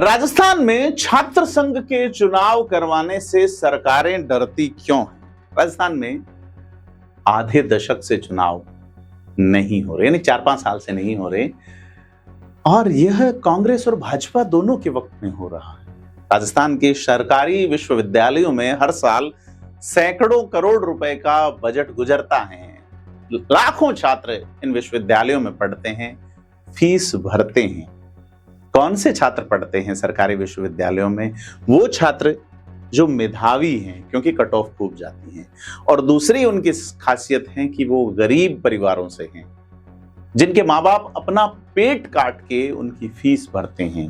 राजस्थान में छात्र संघ के चुनाव करवाने से सरकारें डरती क्यों हैं? राजस्थान में आधे दशक से चुनाव नहीं हो रहे, यानी 4-5 साल से नहीं हो रहे, और यह कांग्रेस और भाजपा दोनों के वक्त में हो रहा है। राजस्थान के सरकारी विश्वविद्यालयों में हर साल सैकड़ों करोड़ रुपए का बजट गुजरता है। लाखों छात्र इन विश्वविद्यालयों में पढ़ते हैं, फीस भरते हैं। कौन से छात्र पढ़ते हैं सरकारी विश्वविद्यालयों में? वो छात्र जो मेधावी हैं, क्योंकि कट ऑफ खूब जाती हैं, और दूसरी उनकी खासियत है कि वो गरीब परिवारों से हैं, जिनके माँ बाप अपना पेट काट के उनकी फीस भरते हैं।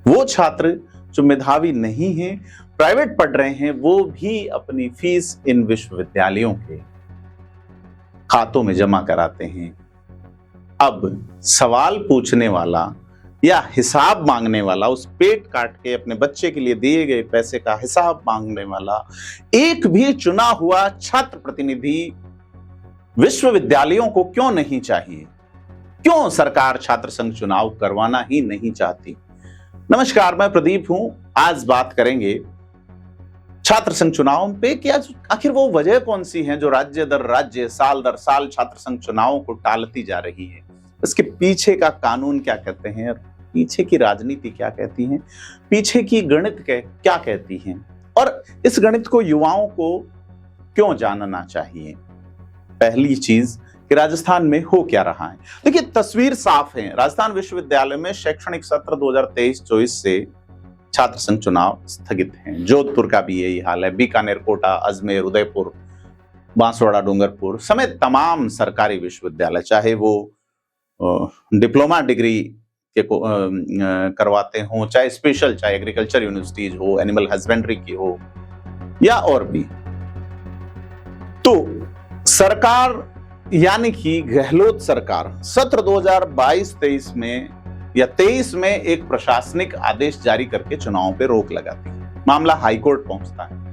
वो छात्र जो मेधावी नहीं हैं, प्राइवेट पढ़ रहे हैं, वो भी अपनी फीस इन विश्वविद्यालयों के खातों में जमा कराते हैं। अब सवाल पूछने वाला या हिसाब मांगने वाला, उस पेट काट के अपने बच्चे के लिए दिए गए पैसे का हिसाब मांगने वाला एक भी चुना हुआ छात्र प्रतिनिधि विश्वविद्यालयों को क्यों नहीं चाहिए? क्यों सरकार छात्र संघ चुनाव करवाना ही नहीं चाहती? नमस्कार, मैं प्रदीप हूं। आज बात करेंगे छात्र संघ चुनाव पे कि आखिर वो वजह कौन सी है जो राज्य दर राज्य, साल दर साल छात्र संघ चुनावों को टालती जा रही है। इसके पीछे का कानून क्या कहते हैं, पीछे की राजनीति क्या कहती है, पीछे की गणित क्या कहती है, और इस गणित को युवाओं को क्यों जानना चाहिए। पहली चीज कि राजस्थान में हो क्या रहा है। देखिए, तस्वीर साफ है। राजस्थान विश्वविद्यालय में शैक्षणिक सत्र 2023-24 से छात्र संघ चुनाव स्थगित हैं। जोधपुर का भी यही हाल है, बीकानेर, कोटा, अजमेर, उदयपुर, बांसवाड़ा, डूंगरपुर समेत तमाम सरकारी विश्वविद्यालय, चाहे वो डिप्लोमा डिग्री के करवाते हों, चाहे स्पेशल, चाहे एग्रीकल्चर यूनिवर्सिटीज हो, एनिमल हस्बेंड्री की हो, या और भी, तो सरकार यानी कि गहलोत सरकार सत्र 2022-23 में या 23 में एक प्रशासनिक आदेश जारी करके चुनावों पे रोक लगाती है। मामला हाईकोर्ट पहुंचता है।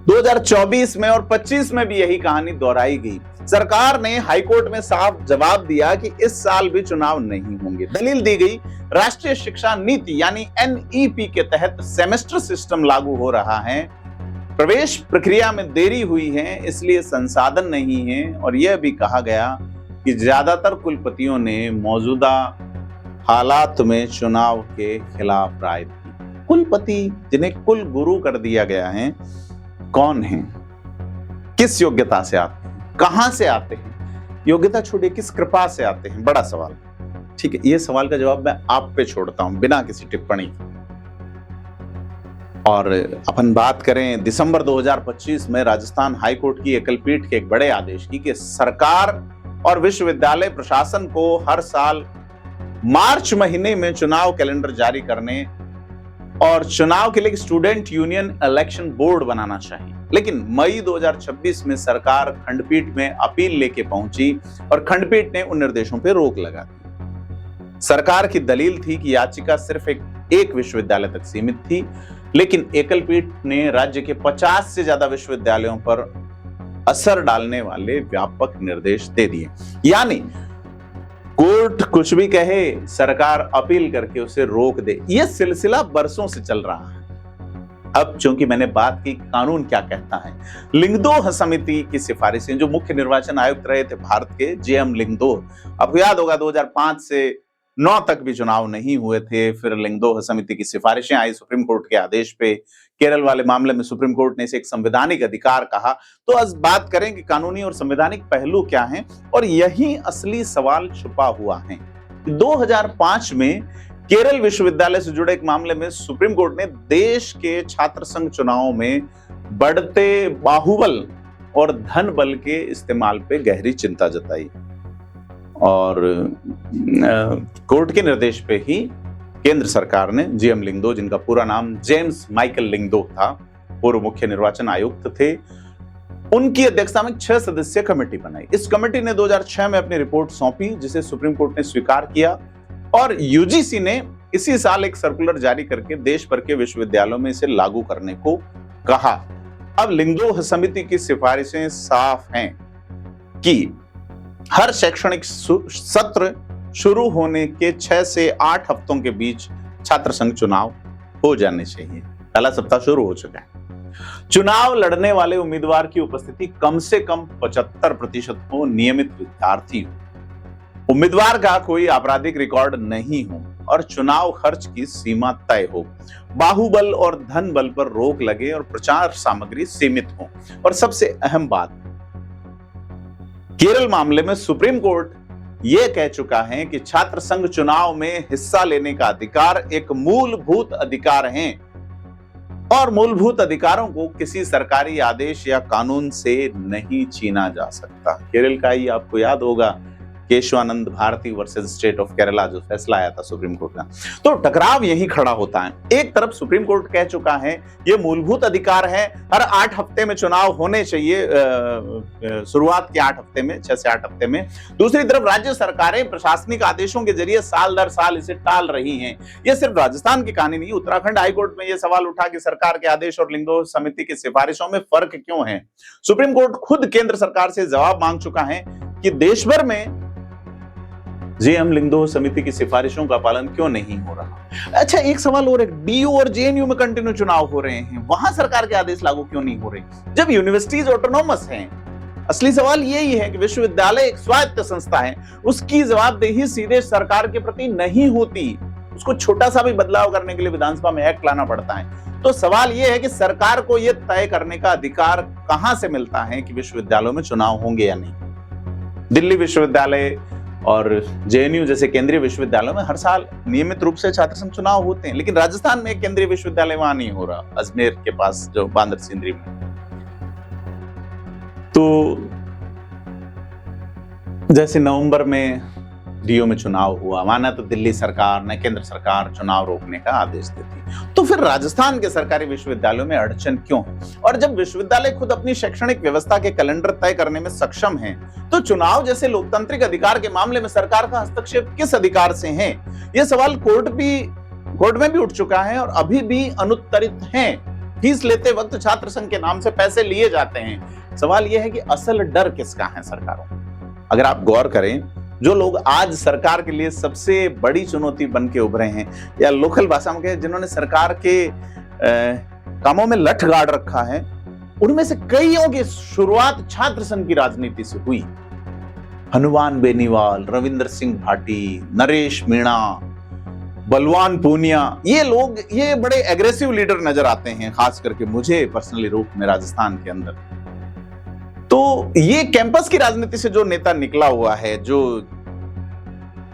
2024 में और 25 में भी यही कहानी दोहराई गई। सरकार ने हाईकोर्ट में साफ जवाब दिया कि इस साल भी चुनाव नहीं होंगे। दलील दी गई, राष्ट्रीय शिक्षा नीति यानी NEP के तहत सेमेस्टर सिस्टम लागू हो रहा है, प्रवेश प्रक्रिया में देरी हुई है, इसलिए संसाधन नहीं है, और यह भी कहा गया कि ज्यादातर कुलपतियों ने मौजूदा हालात में चुनाव के खिलाफ राय दी। कुलपति जिन्हें कुल गुरु कर दिया गया है, कौन हैं, किस योग्यता से आते हैं, कहां से आते हैं, योग्यता छोड़िए किस कृपा से आते हैं, बड़ा सवाल। ठीक है, यह सवाल का जवाब मैं आप पे छोड़ता हूं बिना किसी टिप्पणी के। और अपन बात करें दिसंबर 2025 में राजस्थान हाईकोर्ट की एकल पीठ के एक बड़े आदेश की कि सरकार और विश्वविद्यालय प्रशासन को हर साल मार्च महीने में चुनाव कैलेंडर जारी करने और चुनाव के लिए स्टूडेंट यूनियन इलेक्शन बोर्ड बनाना चाहिए। लेकिन मई 2026 में सरकार खंडपीठ में अपील लेके पहुंची और खंडपीठ ने उन निर्देशों पर रोक लगा दी। सरकार की दलील थी कि याचिका सिर्फ एक विश्वविद्यालय तक सीमित थी, लेकिन एकल पीठ ने राज्य के 50 से ज्यादा विश्वविद्यालयों पर असर डालने वाले व्यापक निर्देश दे दिए। यानी कोर्ट कुछ भी कहे, सरकार अपील करके उसे रोक दे। यह सिलसिला बरसों से चल रहा है। अब चूंकि मैंने बात की कानून क्या कहता है, लिंगदोह समिति की सिफारिशें, जो मुख्य निर्वाचन आयुक्त रहे थे भारत के JM लिंगदोह, आपको याद होगा 2005 से 9 तक भी चुनाव नहीं हुए थे। फिर लिंगदोह समिति की सिफारिशें आई सुप्रीम कोर्ट के आदेश पे। केरल वाले मामले में सुप्रीम कोर्ट ने इसे एक संवैधानिक अधिकार कहा। तो आज बात करें कि कानूनी और संवैधानिक पहलू क्या हैं, और यही असली सवाल छुपा हुआ है। 2005 में केरल विश्वविद्यालय से जुड़े एक मामले में सुप्रीम कोर्ट ने देश के छात्र संघ चुनावों में बढ़ते बाहुबल और धन बल के इस्तेमाल पे गहरी चिंता जताई, और कोर्ट के निर्देश पे ही केंद्र सरकार ने JM लिंगदोह, जिनका पूरा नाम जेम्स माइकल लिंगदोह था, पूर्व मुख्य निर्वाचन आयुक्त थे, उनकी अध्यक्षता में 6 सदस्यीय कमेटी बनाई। इस कमेटी ने 2006 में अपनी रिपोर्ट सौंपी, जिसे सुप्रीम कोर्ट ने स्वीकार किया, और UGC ने इसी साल एक सर्कुलर जारी करके देश भर के विश्वविद्यालयों में इसे लागू करने को कहा। अब लिंगदोह समिति की सिफारिशें साफ हैं कि हर शैक्षणिक सत्र शुरू होने के 6 से 8 हफ्तों के बीच छात्र संघ चुनाव हो जाने चाहिए। पहला सप्ताह शुरू हो चुका है। चुनाव लड़ने वाले उम्मीदवार की उपस्थिति कम से कम 75% हो, नियमित विद्यार्थी हो, उम्मीदवार का कोई आपराधिक रिकॉर्ड नहीं हो और चुनाव खर्च की सीमा तय हो, बाहुबल और धन बल पर रोक लगे और प्रचार सामग्री सीमित हो। और सबसे अहम बात, केरल मामले में सुप्रीम कोर्ट यह कह चुका है कि छात्र संघ चुनाव में हिस्सा लेने का अधिकार एक मूलभूत अधिकार है और मूलभूत अधिकारों को किसी सरकारी आदेश या कानून से नहीं छीना जा सकता। केरल का ही आपको याद होगा Keshavananda Bharati versus state of Kerala, जो फैसला आया था सुप्रीम कोर्ट का। तो टकराव यही खड़ा होता है। एक तरफ सुप्रीम कोर्ट कह चुका है ये मूलभूत अधिकार है, हर 8 हफ्ते में चुनाव होने चाहिए, शुरुआत के 8 हफ्ते में, 6 से 8 हफ्ते में। दूसरी तरफ राज्य सरकारें प्रशासनिक आदेशों के जरिए साल दर साल इसे टाल रही हैं। यह सिर्फ राजस्थान की कहानी नहीं, उत्तराखंड हाईकोर्ट में यह सवाल उठा कि सरकार के आदेश और लिंगदोह समिति की सिफारिशों में फर्क क्यों है। सुप्रीम कोर्ट खुद केंद्र सरकार से जवाब मांग चुका है कि देश भर में जेएम लिंगदोह समिति की सिफारिशों का पालन क्यों नहीं हो रहा। अच्छा, एक सवाल और है, डीयू और जेएनयू में कंटिन्यू चुनाव हो रहे हैं, वहां सरकार के आदेश लागू क्यों नहीं हो रहे जब यूनिवर्सिटीज ऑटोनॉमस हैं। असली सवाल यही है कि विश्वविद्यालय एक स्वायत्त संस्था है, उसकी जवाबदेही सीधे सरकार के प्रति नहीं होती, उसको छोटा सा भी बदलाव करने के लिए विधानसभा में एक्ट लाना पड़ता है। तो सवाल यह है कि सरकार को यह तय करने का अधिकार कहां से मिलता है कि विश्वविद्यालयों में चुनाव होंगे या नहीं। दिल्ली विश्वविद्यालय और जेएनयू जैसे केंद्रीय विश्वविद्यालयों में हर साल नियमित रूप से छात्र संघ चुनाव होते हैं, लेकिन राजस्थान में एक केंद्रीय विश्वविद्यालय वहां नहीं हो रहा, अजमेर के पास जो बांदर सिंदरी में। तो जैसे नवंबर में डीयू में चुनाव हुआ, माना तो दिल्ली सरकार ने, केंद्र सरकार चुनाव रोकने का आदेश देती, तो फिर राजस्थान के सरकारी विश्वविद्यालयों में अड़चन क्यों है? और जब विश्वविद्यालय खुद अपनी शैक्षणिक व्यवस्था के कैलेंडर तय करने में सक्षम हैं, तो चुनाव जैसे लोकतांत्रिक अधिकार के मामले में सरकार का हस्तक्षेप किस अधिकार से है? यह सवाल कोर्ट में भी उठ चुका है और अभी भी अनुत्तरित है। फीस लेते वक्त छात्र संघ के नाम से पैसे लिए जाते हैं। सवाल यह है कि असल डर किसका है सरकारों? अगर आप गौर करें, जो लोग आज सरकार के लिए सबसे बड़ी चुनौती बन के उभरे हैं, या लोकल भाषा में कहें जिन्होंने सरकार के कामों में लठ गाड़ रखा है, उनमें से कईयों की शुरुआत छात्र संघ की राजनीति से हुई। हनुमान बेनीवाल, रविंद्र सिंह भाटी, नरेश मीणा, बलवान पूनिया, ये लोग ये बड़े एग्रेसिव लीडर नजर आते हैं, खास करके मुझे पर्सनली रूप में राजस्थान के अंदर। तो ये कैंपस की राजनीति से जो नेता निकला हुआ है, जो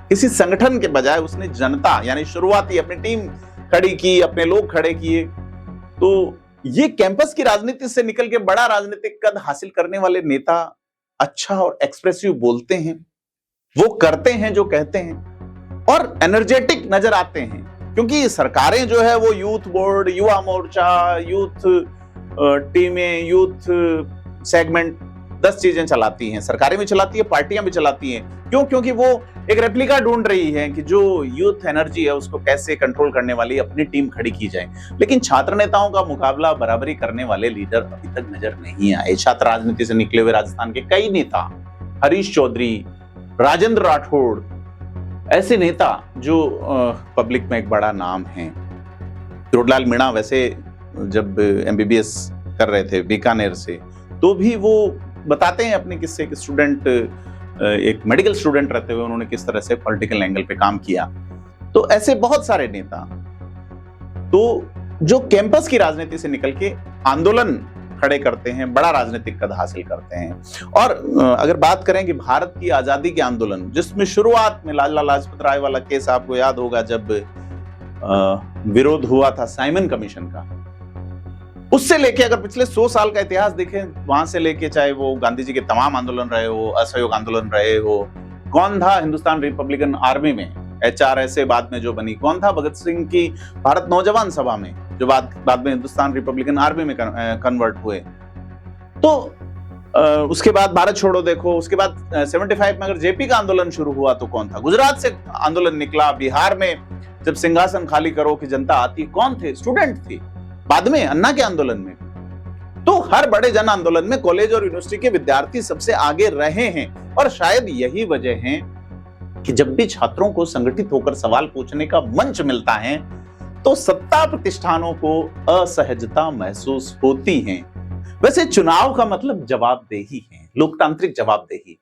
किसी संगठन के बजाय उसने जनता यानी शुरुआती अपनी टीम खड़ी की, अपने लोग खड़े किए, तो ये कैंपस की राजनीति से निकल के बड़ा राजनीतिक कद हासिल करने वाले नेता अच्छा और एक्सप्रेसिव बोलते हैं, वो करते हैं जो कहते हैं और एनर्जेटिक नजर आते हैं। क्योंकि सरकारें जो है वो youth board, Yuva Morcha, youth टीमें, यूथ सेगमेंट, 10 चीजें चलाती हैं। सरकारें भी चलाती है, पार्टियां भी चलाती हैं। क्यों? क्योंकि वो एक रेप्लिका ढूंढ रही है कि जो यूथ एनर्जी है उसको कैसे कंट्रोल करने वाली अपनी टीम खड़ी की जाए। लेकिन छात्र नेताओं का मुकाबला बराबरी करने वाले लीडर अभी तक नजर नहीं आए। छात्र राजनीति से निकले हुए राजस्थान के कई नेता, हरीश चौधरी, राजेंद्र राठौड़, ऐसे नेता जो पब्लिक में एक बड़ा नाम है। किरोड़लाल मीणा वैसे जब एमबीबीएस कर रहे थे बीकानेर से, तो भी वो बताते हैं अपने किस्से कि स्टूडेंट, एक मेडिकल स्टूडेंट रहते हुए उन्होंने किस तरह से पॉलिटिकल एंगल पे काम किया। तो ऐसे बहुत सारे नेता तो जो कैंपस की राजनीति से निकल के आंदोलन खड़े करते हैं, बड़ा राजनीतिक कद हासिल करते हैं। और अगर बात करें कि भारत की आजादी के आंदोलन, जिसमें शुरुआत में लाला लाजपत राय वाला केस आपको याद होगा, जब विरोध हुआ था साइमन कमीशन का, उससे लेके अगर पिछले 100 साल का इतिहास देखें, वहां से लेके चाहे वो गांधी जी के तमाम आंदोलन रहे हो, असहयोग आंदोलन रहे हो, कौन था हिंदुस्तान रिपब्लिकन आर्मी में, HRSA बाद में जो बनी, कौन था भगत सिंह की भारत नौजवान सभा में, जो बाद में हिंदुस्तान रिपब्लिकन आर्मी में कन्वर्ट हुए। तो उसके बाद भारत छोड़ो देखो, उसके बाद 75 में अगर जेपी का आंदोलन शुरू हुआ तो कौन था, गुजरात से आंदोलन निकला, बिहार में जब सिंहासन खाली करो कि जनता आती, कौन थे, स्टूडेंट थे, बाद में अन्ना के आंदोलन में। तो हर बड़े जन आंदोलन में कॉलेज और यूनिवर्सिटी के विद्यार्थी सबसे आगे रहे हैं। और शायद यही वजह है कि जब भी छात्रों को संगठित होकर सवाल पूछने का मंच मिलता है, तो सत्ता प्रतिष्ठानों को असहजता महसूस होती है। वैसे चुनाव का मतलब जवाबदेही है, लोकतांत्रिक जवाबदेही,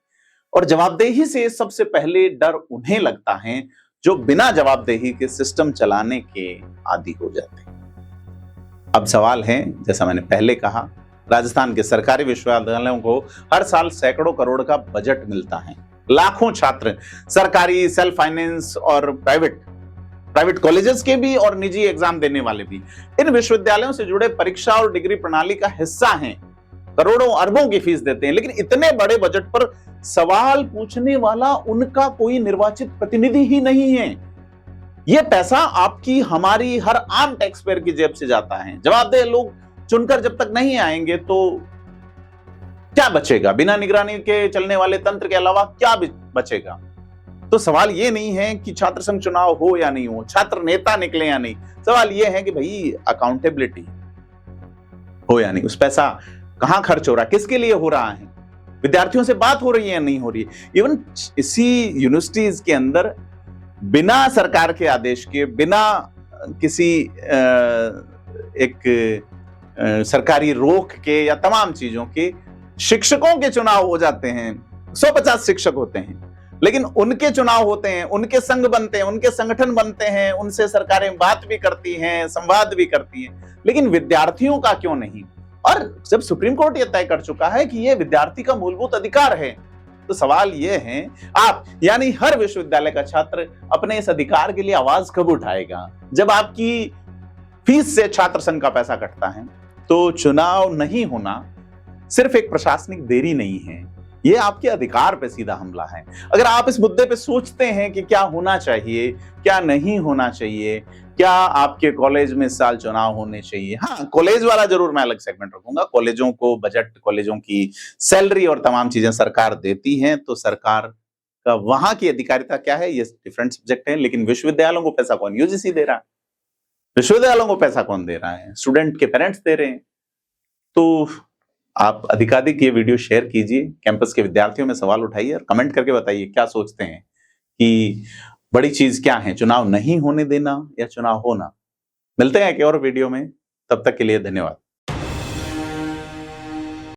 और जवाबदेही से सबसे पहले डर उन्हें लगता है जो बिना जवाबदेही के सिस्टम चलाने के आदी हो जाते हैं। अब सवाल है, जैसा मैंने पहले कहा, राजस्थान के सरकारी विश्वविद्यालयों को हर साल सैकड़ों करोड़ का बजट मिलता है। लाखों छात्र सरकारी, सेल्फ फाइनेंस और प्राइवेट कॉलेजेस के भी और निजी एग्जाम देने वाले भी इन विश्वविद्यालयों से जुड़े परीक्षा और डिग्री प्रणाली का हिस्सा हैं। करोड़ों अरबों की फीस देते हैं, लेकिन इतने बड़े बजट पर सवाल पूछने वाला उनका कोई निर्वाचित प्रतिनिधि ही नहीं है। यह पैसा आपकी, हमारी, हर आम टैक्स पेयर की जेब से जाता है। जवाबदेह लोग चुनकर जब तक नहीं आएंगे तो क्या बचेगा? बिना निगरानी के चलने वाले तंत्र के अलावा क्या बचेगा? तो सवाल ये नहीं है कि छात्र संघ चुनाव हो या नहीं हो, छात्र नेता निकले या नहीं, सवाल ये है कि भाई अकाउंटेबिलिटी हो या नहीं, उस पैसा कहां खर्च हो रहा है, किसके लिए हो रहा है, विद्यार्थियों से बात हो रही है या नहीं हो रही है। इवन इसी यूनिवर्सिटीज के अंदर बिना सरकार के आदेश के, बिना किसी एक सरकारी रोक के या तमाम चीजों के शिक्षकों के चुनाव हो जाते हैं। 150 शिक्षक होते हैं, लेकिन उनके चुनाव होते हैं, उनके संघ बनते हैं, उनके संगठन बनते हैं, उनसे सरकारें बात भी करती हैं, संवाद भी करती हैं, लेकिन विद्यार्थियों का क्यों नहीं? और जब सुप्रीम कोर्ट यह तय कर चुका है कि यह विद्यार्थी का मूलभूत अधिकार है, तो सवाल यह है, आप यानी हर विश्वविद्यालय का छात्र अपने इस अधिकार के लिए आवाज कब उठाएगा? जब आपकी फीस से छात्र संघ का पैसा कटता है। तो चुनाव नहीं होना सिर्फ एक प्रशासनिक देरी नहीं है, यह आपके अधिकार पे सीधा हमला है। अगर आप इस मुद्दे पे सोचते हैं कि क्या होना चाहिए, क्या नहीं होना चाहिए, क्या आपके कॉलेज में इस साल चुनाव होने चाहिए, हाँ, कॉलेज वाला जरूर मैं अलग सेगमेंट रखूंगा। कॉलेजों को बजट, कॉलेजों की सैलरी और तमाम चीजें सरकार देती है, तो सरकार का वहां की अधिकारिता क्या है, ये डिफरेंट सब्जेक्ट है। लेकिन विश्वविद्यालयों को पैसा कौन? यूजीसी दे रहा है। विश्वविद्यालयों को पैसा कौन दे रहा है? स्टूडेंट के पेरेंट्स दे रहे हैं। तो आप अधिकाधिक ये वीडियो शेयर कीजिए, कैंपस के विद्यार्थियों में सवाल उठाइए और कमेंट करके बताइए क्या सोचते हैं कि बड़ी चीज क्या है, चुनाव नहीं होने देना या चुनाव होना। मिलते हैं एक और वीडियो में, तब तक के लिए धन्यवाद।